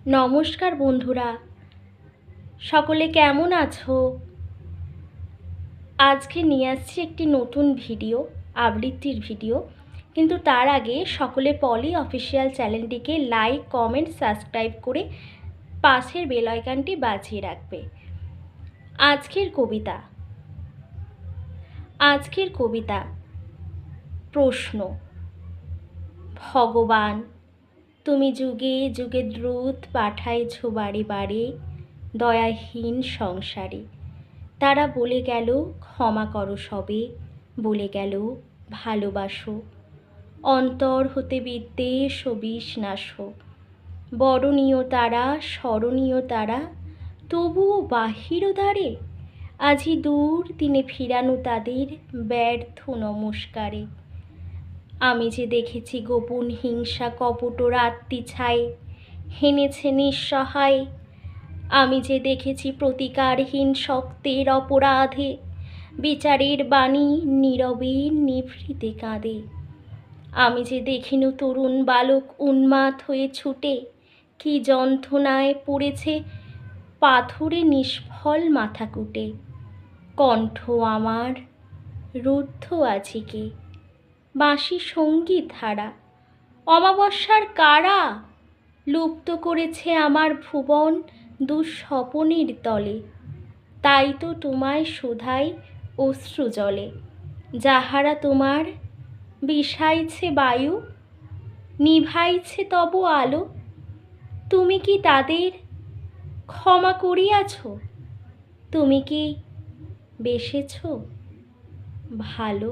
নমস্কার বন্ধুরা, সকলে কেমন আছো? আজকে নিয়ে আসছি একটি নতুন ভিডিও, আবৃত্তির ভিডিও। কিন্তু তার আগে সকলে পলি অফিসিয়াল চ্যানেলটিকে লাইক, কমেন্ট, সাবস্ক্রাইব করে পাশের বেল আইকনটি বাজিয়ে রাখবে। আজকের কবিতা প্রশ্ন। ভগবান, তুমি যুগে যুগে দ্রুত পাঠাইছ বারে বারে দয়াহীন সংসারে। তারা বলে গেল ক্ষমা করো সবে, বলে গেল ভালোবাসো, অন্তর হতে বিদ্বেষ ও বিষ নাশো। বরণীয় তারা, স্মরণীয় তারা, তবুও বাহির দ্বারে আজি দূর দিনে ফিরানো তাদের ব্যর্থ নমস্কারে। আমি যে দেখেছি গোপন হিংসা কপট রাত্রি ছায়ে হেনেছে নিঃসহায়। আমি যে দেখেছি প্রতিকারহীন শক্তের অপরাধে বিচারের বাণী নীরবে নিভৃতে কাঁদে। আমি যে দেখিনু তরুণ বালক উন্মাদ হয়ে ছুটে কি যন্ত্রণায় পড়েছে পাথরে নিষ্ফল মাথাকুটে। কণ্ঠ আমার রুদ্ধ আজিকে, বাঁশি সঙ্গীত ধারা, অমাবস্যার কারা লুপ্ত করেছে আমার ভুবন দুঃস্বপনের তলে। তাই তো তোমায় শোধাই অশ্রু জলে, যাহারা তোমার বিষাইছে বায়ু, নিভাইছে তব আলো। তুমি কি তাদের ক্ষমা করিয়াছ? তুমি কি বেসেছ ভালো?